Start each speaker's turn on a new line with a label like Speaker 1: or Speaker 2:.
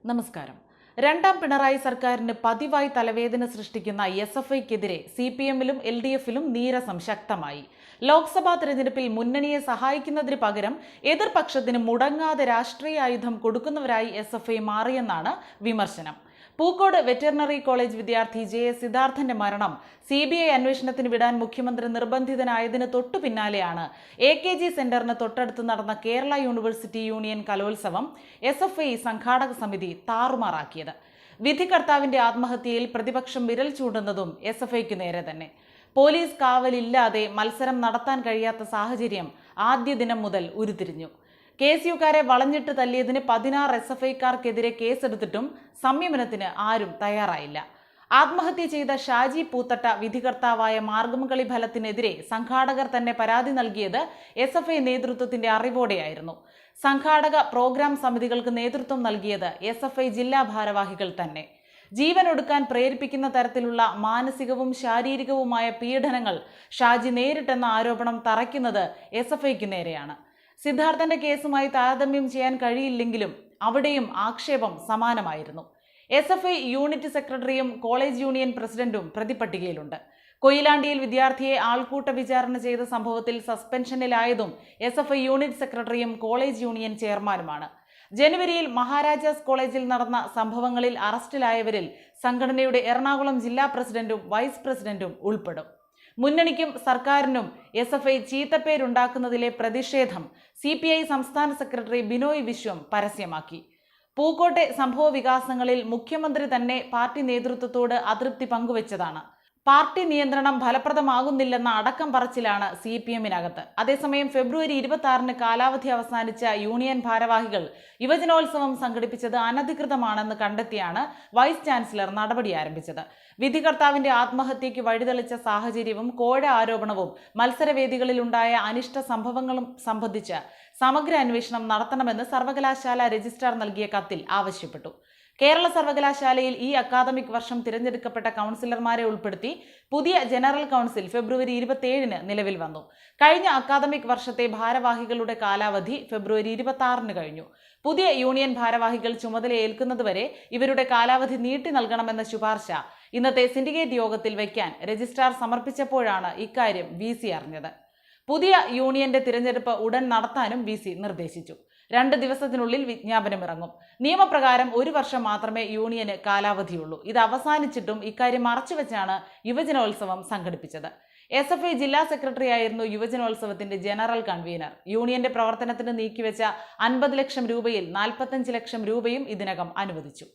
Speaker 1: നമസ്കാരം. രണ്ടാം പിണറായി സർക്കാരിന് പതിവായി തലവേദന സൃഷ്ടിക്കുന്ന SFIക്കെതിരെ CPMലും LDFലും നീരസം ശക്തമായി. ലോക്സഭാ തെരഞ്ഞെടുപ്പിൽ മുന്നണിയെ സഹായിക്കുന്നതിന് പകരം എതിർപക്ഷത്തിന് മുടങ്ങാതെ രാഷ്ട്രീയ ആയുധം കൊടുക്കുന്നവരായി SFI മാറിയെന്നാണ് വിമർശനം. പൂക്കോട് വെറ്ററിനറി കോളേജ് വിദ്യാർത്ഥി JS സിദ്ധാർത്ഥന്റെ മരണം CBI അന്വേഷണത്തിന് വിടാൻ മുഖ്യമന്ത്രി നിർബന്ധിതനായതിന് തൊട്ടു പിന്നാലെയാണ് AKG സെന്ററിന് തൊട്ടടുത്ത് നടന്ന കേരള യൂണിവേഴ്സിറ്റി യൂണിയൻ കലോത്സവം SFI സംഘാടക സമിതി താറുമാറാക്കിയത്. വിധികർത്താവിന്റെ ആത്മഹത്യയിൽ പ്രതിപക്ഷം വിരൽ ചൂണ്ടുന്നതും SFIക്ക് നേരെ തന്നെ. പോലീസ് കാവലില്ലാതെ മത്സരം നടത്താൻ കഴിയാത്ത സാഹചര്യം ആദ്യ ദിനം മുതൽ ഉരുത്തിരിഞ്ഞു. KSUക്കാരെ വളഞ്ഞിട്ട് തല്ലിയതിന് 16 SFIക്കാർക്കെതിരെ കേസെടുത്തിട്ടും സംയമനത്തിന് ആരും തയ്യാറായില്ല. ആത്മഹത്യ ചെയ്ത ഷാജി പൂത്തട്ട വിധികർത്താവായ മാർഗംകളി ഫലത്തിനെതിരെ സംഘാടകർ തന്നെ പരാതി നൽകിയത് SFI നേതൃത്വത്തിന്റെ അറിവോടെയായിരുന്നു. സംഘാടക പ്രോഗ്രാം സമിതികൾക്ക് നേതൃത്വം നൽകിയത് SFI ജില്ലാ ഭാരവാഹികൾ തന്നെ. ജീവനൊടുക്കാൻ പ്രേരിപ്പിക്കുന്ന തരത്തിലുള്ള മാനസികവും ശാരീരികവുമായ പീഡനങ്ങൾ ഷാജി നേരിട്ടെന്ന ആരോപണം തറയ്ക്കുന്നത് SFIക്ക് നേരെയാണ്. സിദ്ധാർത്ഥന്റെ കേസുമായി താരതമ്യം ചെയ്യാൻ കഴിയില്ലെങ്കിലും അവിടെയും ആക്ഷേപം സമാനമായിരുന്നു. SFI യൂണിറ്റ് സെക്രട്ടറിയും കോളേജ് യൂണിയൻ പ്രസിഡന്റും പ്രതിപട്ടികയിലുണ്ട്. കൊയിലാണ്ടിയിൽ വിദ്യാർത്ഥിയെ ആൾക്കൂട്ട വിചാരണ ചെയ്ത സംഭവത്തിൽ സസ്പെൻഷനിലായതും SFI യൂണിറ്റ് സെക്രട്ടറിയും കോളേജ് യൂണിയൻ ചെയർമാനുമാണ്. ജനുവരിയിൽ മഹാരാജാസ് കോളേജിൽ നടന്ന സംഭവങ്ങളിൽ അറസ്റ്റിലായവരിൽ സംഘടനയുടെ എറണാകുളം ജില്ലാ പ്രസിഡന്റും വൈസ് പ്രസിഡന്റും ഉൾപ്പെടും. മുന്നണിക്കും സർക്കാരിനും SFI ചീത്തപ്പേരുണ്ടാക്കുന്നതിലെ പ്രതിഷേധം CPI സംസ്ഥാന സെക്രട്ടറി ബിനോയ് വിശ്വം പരസ്യമാക്കി. പൂക്കോട്ടെ സംഭവ വികാസങ്ങളിൽ മുഖ്യമന്ത്രി തന്നെ പാർട്ടി നേതൃത്വത്തോട് അതൃപ്തി പങ്കുവച്ചതാണ്. പാർട്ടി നിയന്ത്രണം ഫലപ്രദമാകുന്നില്ലെന്ന അടക്കം പറച്ചിലാണ് CPMനകത്ത്. അതേസമയം ഫെബ്രുവരി 26-ന് കാലാവധി അവസാനിച്ച യൂണിയൻ ഭാരവാഹികൾ യുവജനോത്സവം സംഘടിപ്പിച്ചത് അനധികൃതമാണെന്ന് കണ്ടെത്തിയാണ് വൈസ് ചാൻസലർ നടപടി ആരംഭിച്ചത്. വിധികർത്താവിന്റെ ആത്മഹത്യയ്ക്ക് വഴിതെളിച്ച സാഹചര്യവും കോഴ ആരോപണവും മത്സരവേദികളിലുണ്ടായ അനിഷ്ട സംഭവങ്ങളും സംബന്ധിച്ച് സമഗ്ര അന്വേഷണം നടത്തണമെന്ന് സർവകലാശാല രജിസ്ട്രാർ നൽകിയ കത്തിൽ ആവശ്യപ്പെട്ടു. കേരള സർവകലാശാലയിൽ ഈ അക്കാദമിക് വർഷം തിരഞ്ഞെടുക്കപ്പെട്ട കൗൺസിലർമാരെ ഉൾപ്പെടുത്തി പുതിയ ജനറൽ കൗൺസിൽ ഫെബ്രുവരി 27-ന് നിലവിൽ വന്നു. കഴിഞ്ഞ അക്കാദമിക് വർഷത്തെ ഭാരവാഹികളുടെ കാലാവധി ഫെബ്രുവരി 26-ന് കഴിഞ്ഞു. പുതിയ യൂണിയൻ ഭാരവാഹികൾ ചുമതലയേൽക്കുന്നതുവരെ ഇവരുടെ കാലാവധി നീട്ടി നൽകണമെന്ന ശുപാർശ ഇന്നത്തെ സിൻഡിക്കേറ്റ് യോഗത്തിൽ വയ്ക്കാൻ രജിസ്ട്രാർ സമർപ്പിച്ചപ്പോഴാണ് ഇക്കാര്യം VC അറിഞ്ഞത്. പുതിയ യൂണിയന്റെ തിരഞ്ഞെടുപ്പ് ഉടൻ നടത്താനും VC നിർദ്ദേശിച്ചു. 2 ദിവസത്തിനുള്ളിൽ വിജ്ഞാപനമിറങ്ങും. നിയമപ്രകാരം 1 വർഷം മാത്രമേ യൂണിയന് കാലാവധിയുള്ളൂ. ഇത് അവസാനിച്ചിട്ടും ഇക്കാര്യം മറച്ചുവെച്ചാണ് യുവജനോത്സവം സംഘടിപ്പിച്ചത്. SFI ജില്ലാ സെക്രട്ടറിയായിരുന്നു യുവജനോത്സവത്തിന്റെ ജനറൽ കൺവീനർ. യൂണിയന്റെ പ്രവർത്തനത്തിന് നീക്കിവെച്ച 50 ലക്ഷം രൂപയിൽ 45 ലക്ഷം രൂപയും ഇതിനകം അനുവദിച്ചു.